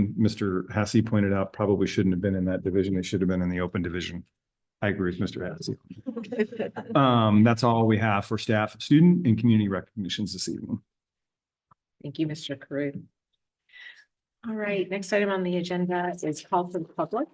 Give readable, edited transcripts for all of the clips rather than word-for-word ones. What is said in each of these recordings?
one Mr. Hassey pointed out probably shouldn't have been in that division. They should have been in the open division. I agree with Mr. Hassey. That's all we have for staff, student, and community recognitions this evening. Thank you, Mr. Carew. All right, next item on the agenda is call for the public.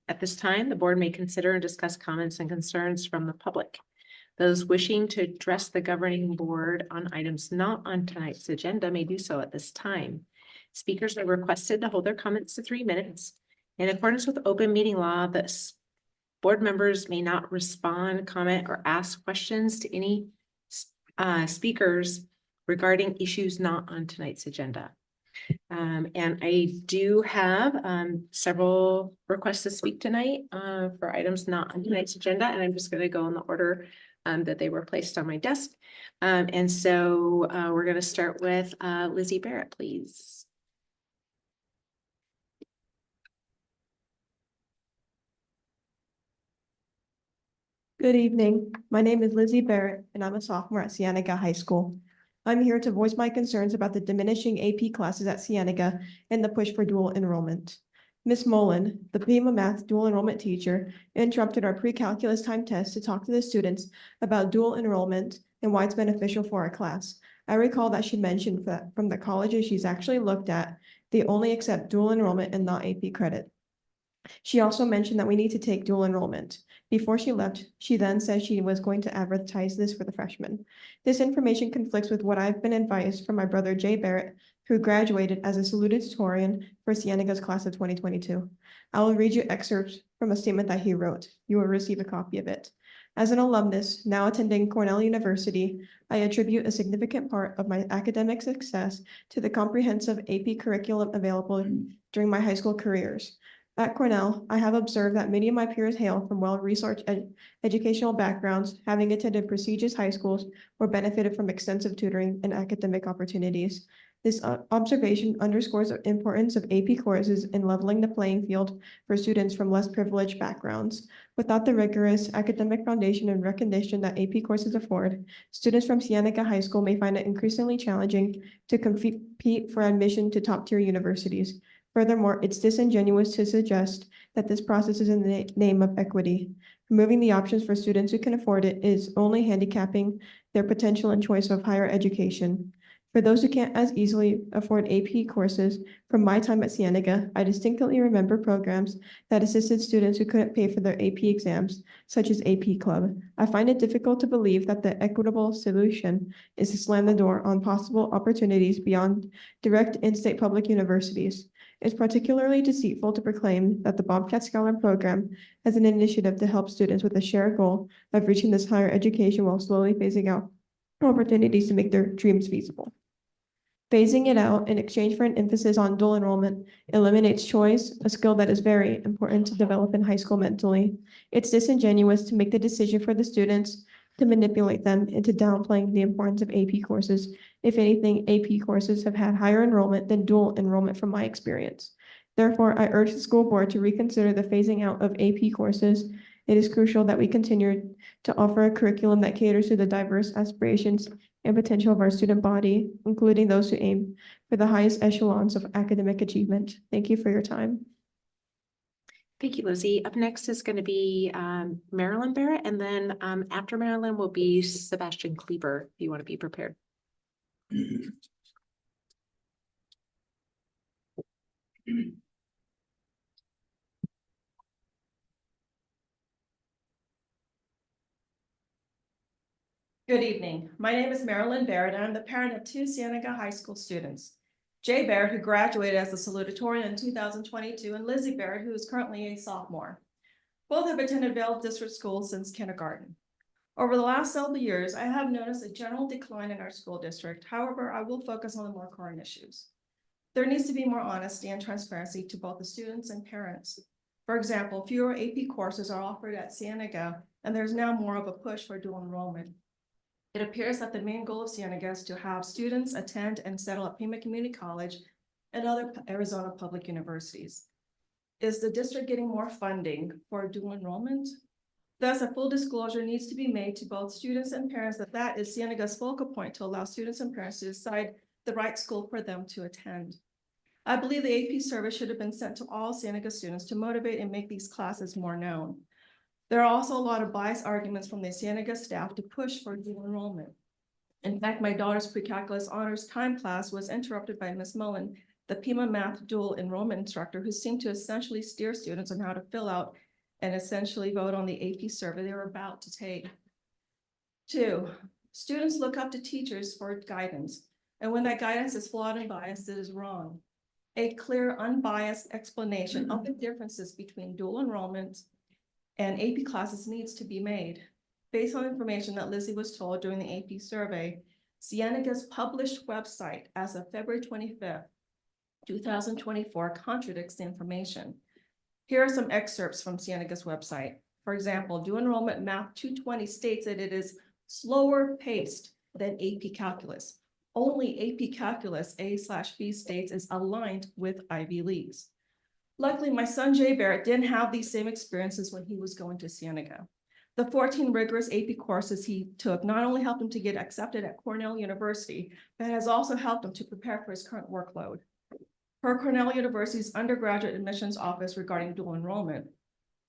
At this time, the board may consider and discuss comments and concerns from the public. Those wishing to address the governing board on items not on tonight's agenda may do so at this time. Speakers are requested to hold their comments to 3 minutes. In accordance with open meeting law, this board members may not respond, comment, or ask questions to any speakers regarding issues not on tonight's agenda. And I do have several requests to speak tonight for items not on tonight's agenda, and I'm just going to go in the order that they were placed on my desk. And so we're going to start with Lizzie Barrett, please. Good evening. My name is Lizzie Barrett, and I'm a sophomore at Cienega High School. I'm here to voice my concerns about the diminishing AP classes at Cienega and the push for dual enrollment. Ms. Mullen, the PEMA Math dual enrollment teacher, interrupted our pre-calculus time test to talk to the students about dual enrollment and why it's beneficial for our class. I recall that she mentioned that from the colleges she's actually looked at, they only accept dual enrollment and not AP credit. She also mentioned that we need to take dual enrollment. Before she left, she then said she was going to advertise this for the freshmen. This information conflicts with what I've been advised from my brother Jay Barrett, who graduated as a salutatorian for Cienega's class of 2022. I will read you excerpts from a statement that he wrote. You will receive a copy of it. As an alumnus, now attending Cornell University, I attribute a significant part of my academic success to the comprehensive AP curriculum available during my high school careers. At Cornell, I have observed that many of my peers hail from well-researched educational backgrounds, having attended prestigious high schools or benefited from extensive tutoring and academic opportunities. This observation underscores the importance of AP courses in leveling the playing field for students from less privileged backgrounds. Without the rigorous academic foundation and recognition that AP courses afford, students from Cienega High School may find it increasingly challenging to compete for admission to top-tier universities. Furthermore, it's disingenuous to suggest that this process is in the name of equity. Removing the options for students who can afford it is only handicapping their potential and choice of higher education. For those who can't as easily afford AP courses, from my time at Cienega, I distinctly remember programs that assisted students who couldn't pay for their AP exams, such as AP Club. I find it difficult to believe that the equitable solution is to slam the door on possible opportunities beyond direct in-state public universities. It's particularly deceitful to proclaim that the Bobcat Scholar Program has an initiative to help students with a shared goal of reaching this higher education while slowly phasing out opportunities to make their dreams feasible. Phasing it out in exchange for an emphasis on dual enrollment eliminates choice, a skill that is very important to develop in high school mentally. It's disingenuous to make the decision for the students to manipulate them into downplaying the importance of AP courses. If anything, AP courses have had higher enrollment than dual enrollment from my experience. Therefore, I urge the school board to reconsider the phasing out of AP courses. It is crucial that we continue to offer a curriculum that caters to the diverse aspirations and potential of our student body, including those who aim for the highest echelons of academic achievement. Thank you for your time. Thank you, Lizzie. Up next is going to be Marilyn Barrett, and then after Marilyn will be Sebastian Kleber, if you want to be prepared. Good evening. My name is Marilyn Barrett, and I'm the parent of two Cienega High School students. Jay Barrett, who graduated as a salutatorian in 2022, and Lizzie Barrett, who is currently a sophomore. Both have attended Vail District Schools since kindergarten. Over the last several years, I have noticed a general decline in our school district. However, I will focus on the more current issues. There needs to be more honesty and transparency to both the students and parents. For example, fewer AP courses are offered at Cienega, and there's now more of a push for dual enrollment. It appears that the main goal of Cienega is to have students attend and settle at Pima Community College and other Arizona public universities. Is the district getting more funding for dual enrollment? Thus, a full disclosure needs to be made to both students and parents that is Cienega's focal point to allow students and parents to decide the right school for them to attend. I believe the AP survey should have been sent to all Cienega students to motivate and make these classes more known. There are also a lot of biased arguments from the Cienega staff to push for dual enrollment. In fact, my daughter's pre-calculus honors time class was interrupted by Ms. Mullen, the Pima Math dual enrollment instructor, who seemed to essentially steer students on how to fill out and essentially vote on the AP survey they were about to take. 2, students look up to teachers for guidance, and when that guidance is flawed and biased, it is wrong. A clear, unbiased explanation of the differences between dual enrollment and AP classes needs to be made. Based on information that Lizzie was told during the AP survey, Cienega's published website as of February 25th, 2024 contradicts the information. Here are some excerpts from Cienega's website. For example, dual enrollment Math 220 states that it is slower paced than AP Calculus. Only AP Calculus A/B states is aligned with Ivy Leagues. Luckily, my son Jay Barrett didn't have these same experiences when he was going to Cienega. The 14 rigorous AP courses he took not only helped him to get accepted at Cornell University, but has also helped him to prepare for his current workload. Per Cornell University's undergraduate admissions office regarding dual enrollment,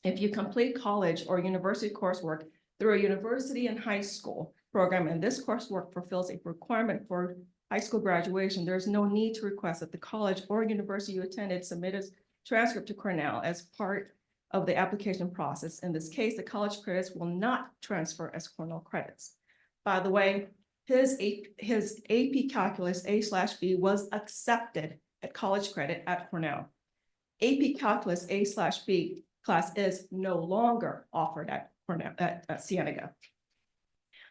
if you complete college or university coursework through a university and high school program, and this coursework fulfills a requirement for high school graduation, there's no need to request that the college or university you attended submit a transcript to Cornell as part of the application process. In this case, the college credits will not transfer as Cornell credits. By the way, his AP Calculus A/B was accepted at college credit at Cornell. AP Calculus A/B class is no longer offered at Cornell at Cienega.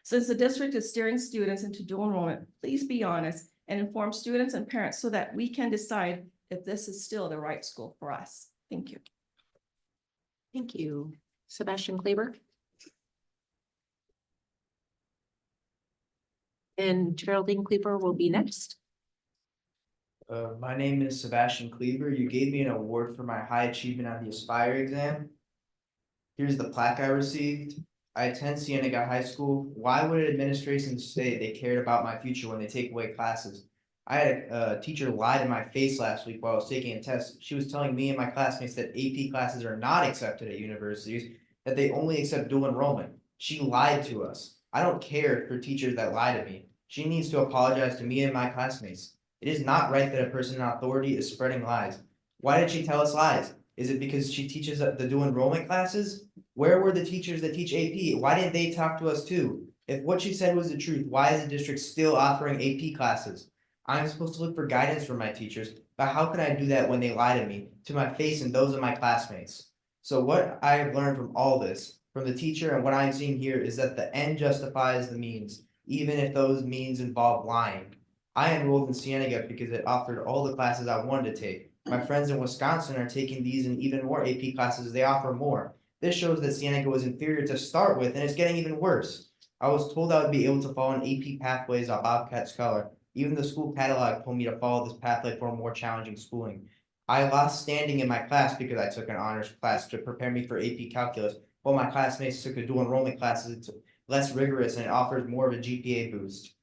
Since the district is steering students into dual enrollment, please be honest and inform students and parents so that we can decide if this is still the right school for us. Thank you. Thank you. Sebastian Kleber. And Geraldine Kleber will be next. My name is Sebastian Kleber. You gave me an award for my high achievement on the Aspire exam. Here's the plaque I received. I attend Cienega High School. Why would administration say they cared about my future when they take away classes? I had a teacher lie to my face last week while I was taking a test. She was telling me and my classmates that AP classes are not accepted at universities, that they only accept dual enrollment. She lied to us. I don't care for teachers that lie to me. She needs to apologize to me and my classmates. It is not right that a person in authority is spreading lies. Why did she tell us lies? Is it because she teaches the dual enrollment classes? Where were the teachers that teach AP? Why didn't they talk to us too? If what she said was the truth, why is the district still offering AP classes? I'm supposed to look for guidance from my teachers, but how can I do that when they lie to me, to my face and those of my classmates? So what I have learned from all this, from the teacher and what I'm seeing here, is that the end justifies the means, even if those means involve lying. I enrolled in Cienega because it offered all the classes I wanted to take. My friends in Wisconsin are taking these and even more AP classes. They offer more. This shows that Cienega was inferior to start with, and it's getting even worse. I was told I would be able to follow an AP pathways on Bobcat Scholar. Even the school catalog told me to follow this pathway for more challenging schooling. I lost standing in my class because I took an honors class to prepare me for AP Calculus, while my classmates took a dual enrollment classes. It's less rigorous and it offers more of a GPA boost.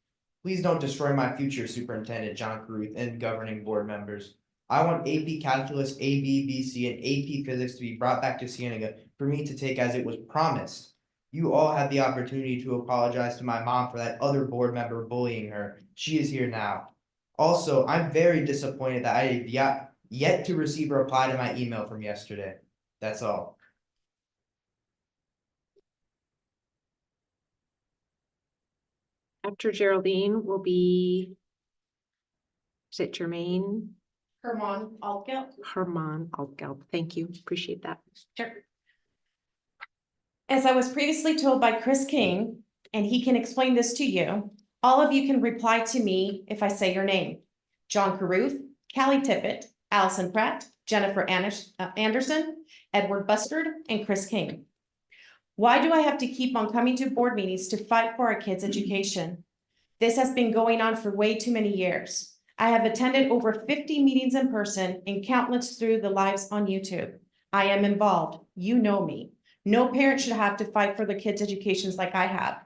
Please don't destroy my future, Superintendent John Caruth and governing board members. I want AP Calculus, AB, BC, and AP Physics to be brought back to Cienega for me to take as it was promised. You all had the opportunity to apologize to my mom for that other board member bullying her. She is here now. Also, I'm very disappointed that I have yet to receive a reply to my email from yesterday. That's all. After Geraldine will be, is it Jermaine? Herman Altgeld. Herman Altgeld. Thank you. Appreciate that. Sure. As I was previously told by Chris King, and he can explain this to you, all of you can reply to me if I say your name. John Caruth, Callie Tippett, Allison Pratt, Jennifer Anderson, Edward Bustard, and Chris King. Why do I have to keep on coming to board meetings to fight for our kids' education? This has been going on for way too many years. I have attended over 50 meetings in person and countless through the lives on YouTube. I am involved. You know me. No parent should have to fight for their kids' educations like I have.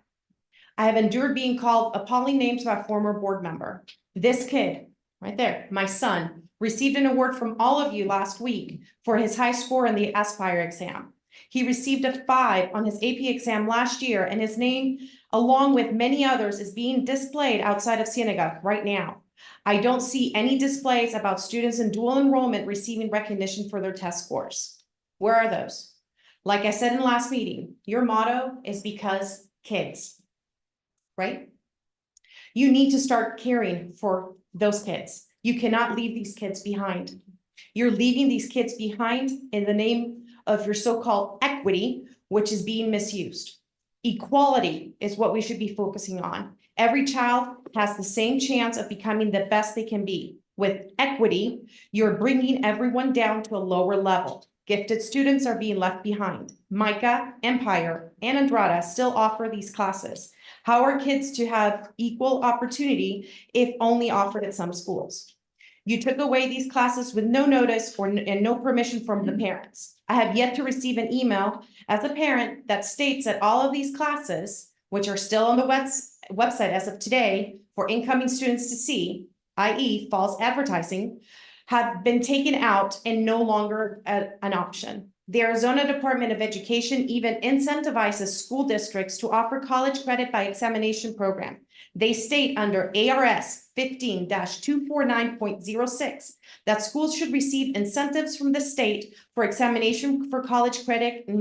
I have endured being called appalling names by a former board member. This kid, right there, my son, received an award from all of you last week for his high score in the Aspire exam. He received a 5 on his AP exam last year, and his name, along with many others, is being displayed outside of Cienega right now. I don't see any displays about students in dual enrollment receiving recognition for their test scores. Where are those? Like I said in the last meeting, your motto is because kids, right? You need to start caring for those kids. You cannot leave these kids behind. You're leaving these kids behind in the name of your so-called equity, which is being misused. Equality is what we should be focusing on. Every child has the same chance of becoming the best they can be. With equity, you're bringing everyone down to a lower level. Gifted students are being left behind. Micah, Empire, and Andrada still offer these classes. How are kids to have equal opportunity if only offered at some schools? You took away these classes with no notice and no permission from the parents. I have yet to receive an email as a parent that states that all of these classes, which are still on the website as of today for incoming students to see, i.e. false advertising, have been taken out and no longer an option. The Arizona Department of Education even incentivizes school districts to offer college credit by examination program. They state under ARS 15-249.06 that schools should receive incentives from the state for examination for college credit in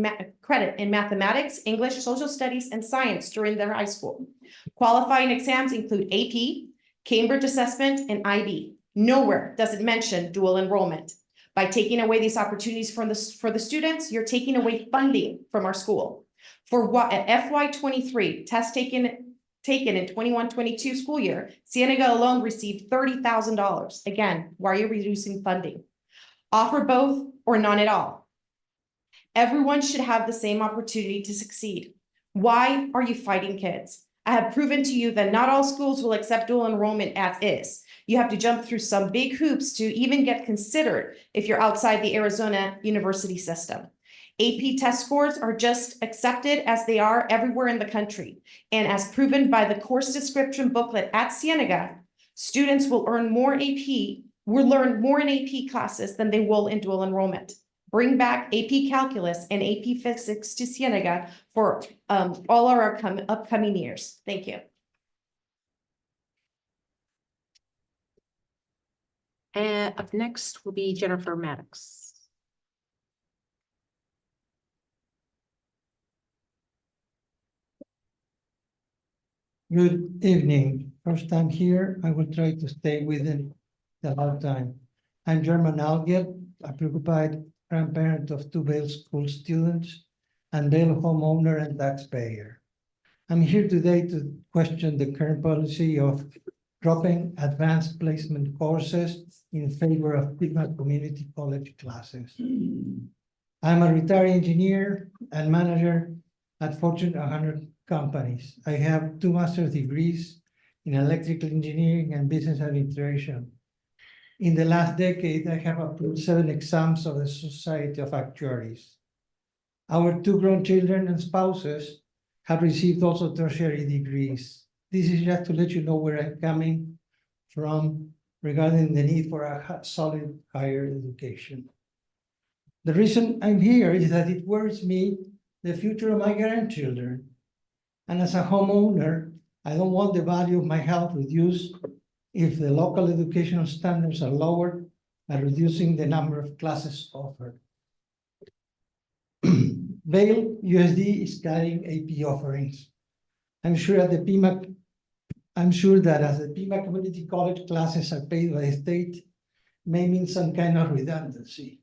mathematics, English, social studies, and science during their high school. Qualifying exams include AP, Cambridge Assessment, and IB. Nowhere does it mention dual enrollment. By taking away these opportunities for the students, you're taking away funding from our school. For what at FY23 test taken in 21-22 school year, Cienega alone received $30,000. Again, why are you reducing funding? Offer both or none at all. Everyone should have the same opportunity to succeed. Why are you fighting kids? I have proven to you that not all schools will accept dual enrollment as is. You have to jump through some big hoops to even get considered if you're outside the Arizona university system. AP test scores are just accepted as they are everywhere in the country. And as proven by the course description booklet at Cienega, students will learn more in AP classes than they will in dual enrollment. Bring back AP Calculus and AP Physics to Cienega for all our upcoming years. Thank you. Up next will be Jennifer Maddox. Good evening. First time here, I will try to stay within the allotted time. I'm German Alget, a preoccupied grandparent of 2 Vail school students and Vail homeowner and taxpayer. I'm here today to question the current policy of dropping advanced placement courses in favor of PIGMA community college classes. I'm a retired engineer and manager at Fortune 100 companies. I have 2 master's degrees in electrical engineering and business administration. In the last decade, I have approved 7 exams of the Society of Actuaries. Our 2 grown children and spouses have received also tertiary degrees. This is just to let you know where I'm coming from regarding the need for a solid higher education. The reason I'm here is that it worries me the future of my grandchildren. And as a homeowner, I don't want the value of my health reduced if the local educational standards are lowered by reducing the number of classes offered. Vail USD is cutting AP offerings. I'm sure that as the PIMA community college classes are paid by the state, may mean some kind of redundancy.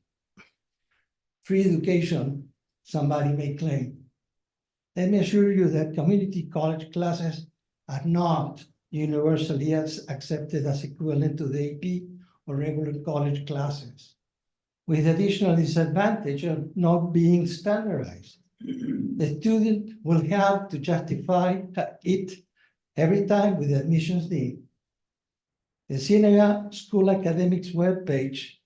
Free education, somebody may claim. Let me assure you that community college classes are not universally accepted as equivalent to the AP or regular college classes, with additional disadvantage of not being standardized. The student will have to justify it every time with the admissions need. The Cienega School Academics webpage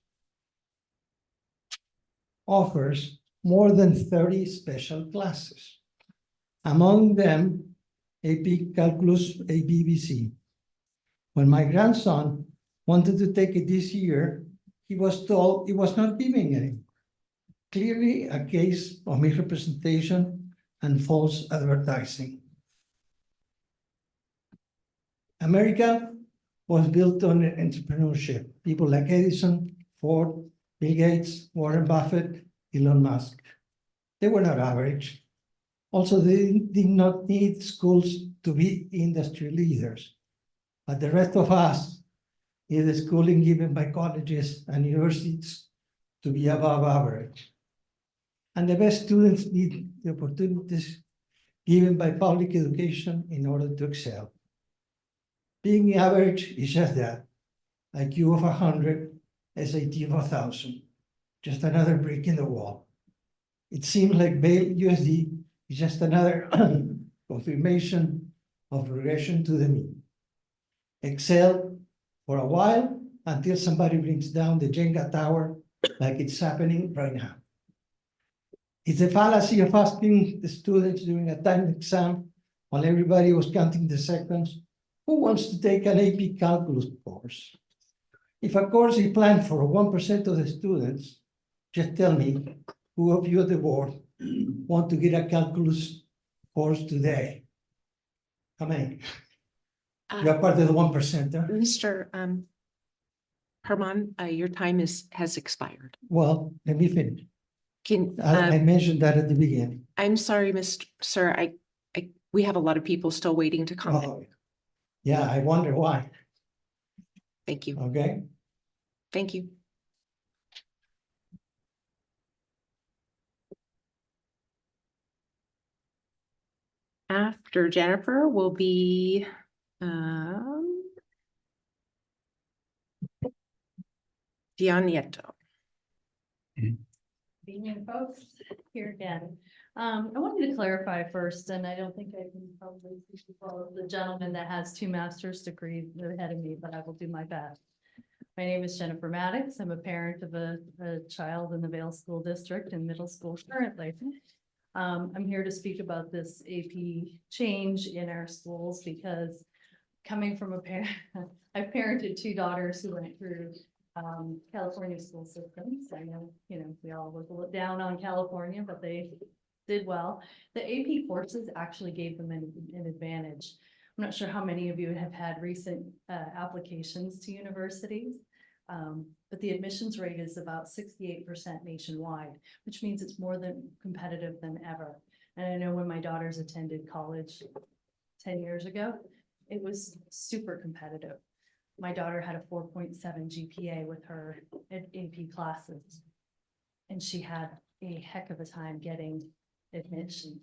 offers more than 30 special classes. Among them, AP Calculus, ABBC. When my grandson wanted to take it this year, he was told he was not giving any. Clearly a case of misrepresentation and false advertising. America was built on entrepreneurship. People like Edison, Ford, Bill Gates, Warren Buffett, Elon Musk. They were not average. Also, they did not need schools to be industry leaders. But the rest of us need the schooling given by colleges and universities to be above average. And the best students need the opportunities given by public education in order to excel. Being average is just that, IQ of 100, SAT of 1,000, just another brick in the wall. It seems like VUSD is just another confirmation of regression to the mean. Excel for a while until somebody brings down the Jenga tower like it's happening right now. It's a fallacy of asking the students during a timed exam while everybody was counting the seconds, who wants to take an AP calculus course? If a course is planned for 1% of the students, just tell me who of you at the board want to get a calculus course today? How many? You are part of the 1%. Mr. Herman, your time has expired. Well, let me finish. Can, I mentioned that at the beginning. I'm sorry, Sir, we have a lot of people still waiting to comment. Oh, yeah, I wonder why. Thank you. Okay. Thank you. After Jennifer will be, Dion Nieto. Evening, folks, here again. I wanted to clarify first, and I don't think I can probably speak for the gentleman that has 2 master's degrees ahead of me, but I will do my best. My name is Jennifer Maddox. I'm a parent of a child in the Vail School District in middle school currently. I'm here to speak about this AP change in our schools because coming from a parent, I've parented 2 daughters who went through California school systems. I know, we all look a little down on California, but they did well. The AP courses actually gave them an advantage. I'm not sure how many of you have had recent applications to universities, but the admissions rate is about 68% nationwide, which means it's more than competitive than ever. And I know when my daughters attended college 10 years ago, it was super competitive. My daughter had a 4.7 GPA with her AP classes, and she had a heck of a time getting admission.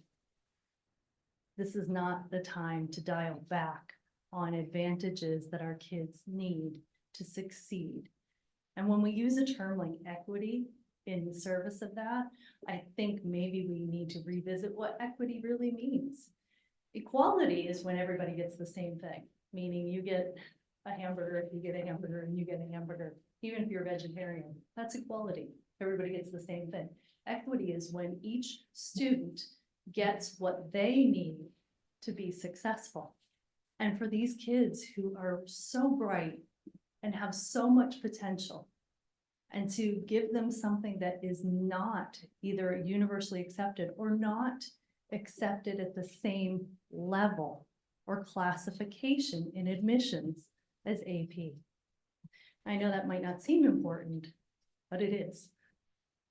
This is not the time to dial back on advantages that our kids need to succeed. And when we use a term like equity in the service of that, I think maybe we need to revisit what equity really means. Equality is when everybody gets the same thing, meaning you get a hamburger if you get a hamburger and you get a hamburger, even if you're a vegetarian. That's equality. Everybody gets the same thing. Equity is when each student gets what they need to be successful. And for these kids who are so bright and have so much potential, and to give them something that is not either universally accepted or not accepted at the same level or classification in admissions as AP. I know that might not seem important, but it is.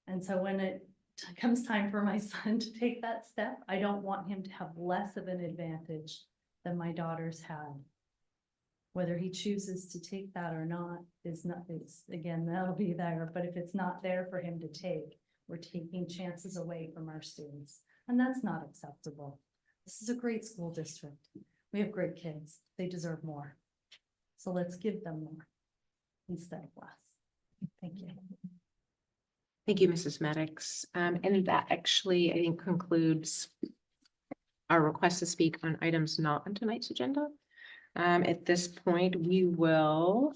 And so when it comes time for my son to take that step, I don't want him to have less of an advantage than my daughters had. Whether he chooses to take that or not is not, it's again, that'll be there, but if it's not there for him to take, we're taking chances away from our students, and that's not acceptable. This is a great school district. We have great kids. They deserve more. So let's give them more instead of less. Thank you. Thank you, Mrs. Maddox. And that actually, I think, concludes our request to speak on items not on tonight's agenda. At this point, we will